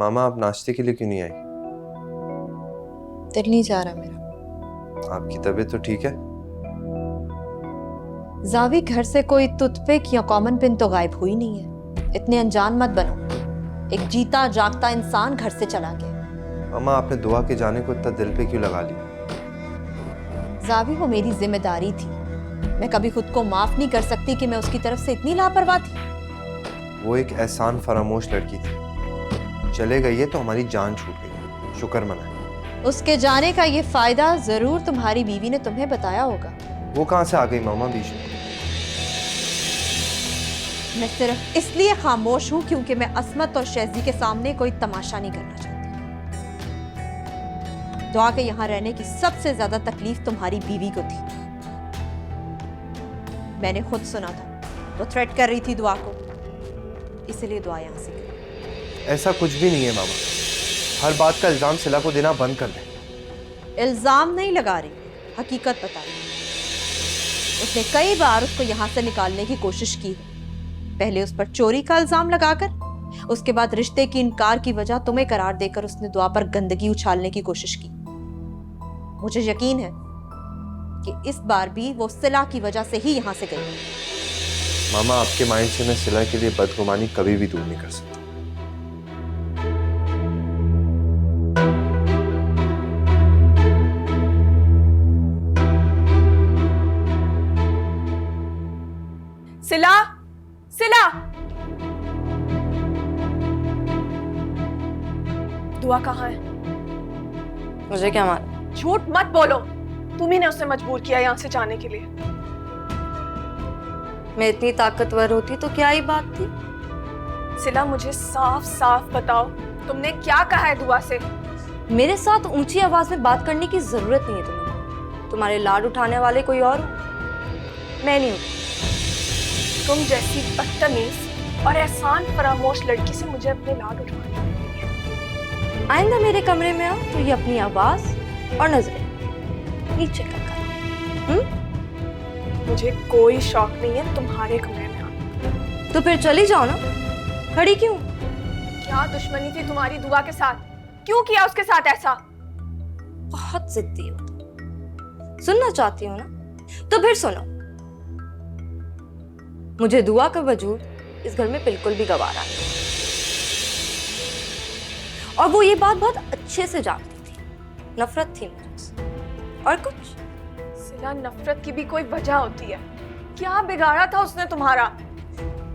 मामा आप नाश्ते के लिए क्यों नहीं आई? दिल नहीं जा रहा मेरा। आपकी तबीयत तो ठीक है? जावी, घर से कोई टूथपिक या कॉमन पिन तो गायब हुई नहीं है। इतने अनजान मत बनो। एक जीता जागता इंसान घर से चला गया। मामा आपने दुआ के जाने को इतना दिल पे क्यों लगा लिया? जावी, वो मेरी जिम्मेदारी थी। मैं कभी खुद को माफ नहीं कर सकती कि मैं उसकी तरफ से इतनी लापरवाह थी। वो एक एहसान फरामोश लड़की थी। चले गई है तो हमारी जान छूट गई। शुक्र मनाए। उसके जाने का ये फायदा जरूर तुम्हारी बीवी ने तुम्हें बताया होगा। वो कहाँ से आ गई मामा बीच में? मैं सिर्फ इसलिए खामोश हूं क्योंकि मैं असमत और शहजी के सामने कोई तमाशा नहीं करना चाहती। दुआ के यहां रहने की सबसे ज्यादा तकलीफ तुम्हारी बीवी को थी। मैंने खुद सुना था, वो थ्रेट कर रही थी दुआ को, इसलिए दुआ यहां से गई। ऐसा कुछ भी नहीं है मामा। हर बात का इल्जाम सिला को देना बंद कर दे। इल्जाम नहीं लगा रही, हकीकत बता रही। उसने कई बार उसको यहां से निकालने की कोशिश की है। पहले उस पर चोरी का इल्जाम लगाकर, उसके बाद रिश्ते की इनकार की वजह तुम्हें करार देकर उसने दुआ पर गंदगी उछालने की कोशिश की। मुझे यकीन है कि इस बार भी वो सिला की वजह से ही यहां से गई। मामा आपके माइंड से मैं सिला के लिए बदगुमानी कभी भी दूर नहीं कर सकता। सिला, सिला, दुआ कहाँ है? मुझे क्या मालूम? झूठ मत बोलो। तुम ही ने उसे मजबूर किया यहाँ से जाने के लिए। मैं इतनी ताकतवर होती तो क्या ही बात थी? सिला, मुझे साफ साफ बताओ, तुमने क्या कहा है दुआ से? मेरे साथ ऊंची आवाज में बात करने की जरूरत नहीं है तुम्हें। तुम्हारे लाड उठाने वाले कोई और हो, मैं नहीं हूँ। तुम जैसी बदतमीज और एहसान फरामोश लड़की से मुझे अपने लाड उठवाने हैं। आइंदा मेरे कमरे में आओ तो ये अपनी आवाज और नजरें नीचे कर मुझे कोई शौक नहीं है तुम्हारे कमरे में आने। तो फिर चली जाओ ना, खड़ी क्यों? क्या दुश्मनी थी तुम्हारी दुआ के साथ? क्यों किया उसके साथ ऐसा? बहुत जिद्दी हो तुम। सुनना चाहती हो ना, तो फिर सुनो। मुझे दुआ का वजूद इस घर में बिल्कुल भी गवारा नहीं, और वो ये बात बहुत अच्छे से जानती थी। नफरत थी मुझे और कुछ। सिला, नफरत की भी कोई वजह होती है। क्या बिगाड़ा था उसने तुम्हारा?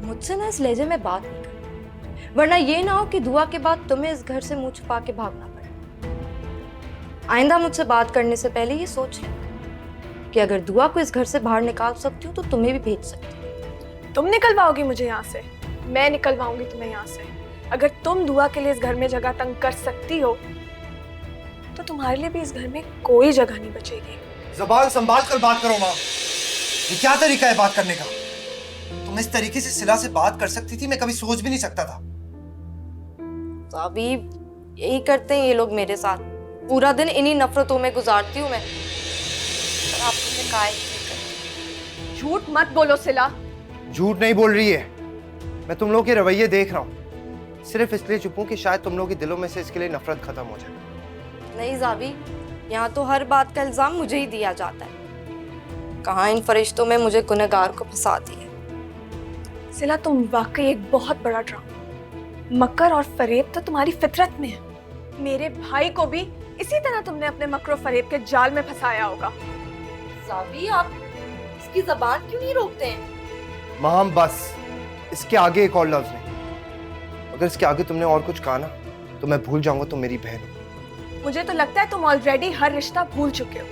मुझसे ना इस लहजे में बात नहीं करनी, वरना ये ना हो कि दुआ के बाद तुम्हें इस घर से मुंह छुपा के भागना पड़े। आइंदा मुझसे बात करने से पहले ये सोच ले कि अगर दुआ को इस घर से बाहर निकाल सकती हूँ तो तुम्हें भी भेज सकती हूँ। तुम निकलवाओगी मुझे यहाँ से? मैं निकलवाऊंगी तुम्हें यहाँ से। अगर तुम दुआ के लिए इस घर में जगह तंग कर सकती हो तो तुम्हारे लिए भी इस घर में कोई जगह नहीं बचेगी। ज़बान संभाल कर बात करो माँ। ये क्या तरीका है बात करने का? तुम इस तरीके से सिला से बात कर सकती थी, मैं कभी सोच भी नहीं सकता था। तो अभी यही करते हैं ये लोग मेरे साथ। पूरा दिन इन्हीं नफरतों में गुजारती हूँ मैं। पर आप मुझे काहे नहीं करती? झूठ मत बोलो सिला। झूठ नहीं बोल रही है, मैं तुम लोग के रवैये देख रहा हूँ। सिर्फ इसलिए चुप हूँ कि शायद तुम लोगों के दिलों में से इसके लिए नफरत खत्म हो जाए। नहीं जावी, यहाँ तो हर बात का इल्जाम मुझे ही दिया जाता है। कहाँ इन फरिश्तों में मुझे गुनहगार को फंसा दिया। सिला, तुम वाकई एक बहुत बड़ा ड्रामा। मकर और फरेब तो तुम्हारी फितरत में है। मेरे भाई को भी इसी तरह तुमने अपने मकर और फरेब के जाल में फंसाया होगा। जावी, आप इसकी ज़बान क्यों नहीं रोकते हैं? माम बस, इसके आगे एक और लफ्ज नहीं। अगर इसके आगे तुमने और कुछ कहा ना तो मैं भूल जाऊंगा तुम मेरी बहन हो। मुझे तो लगता है तुम ऑलरेडी हर रिश्ता भूल चुके हो।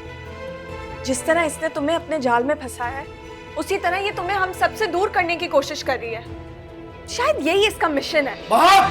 जिस तरह इसने तुम्हें अपने जाल में फंसाया है, उसी तरह ये तुम्हें हम सबसे दूर करने की कोशिश कर रही है। शायद यही इसका मिशन है। माम!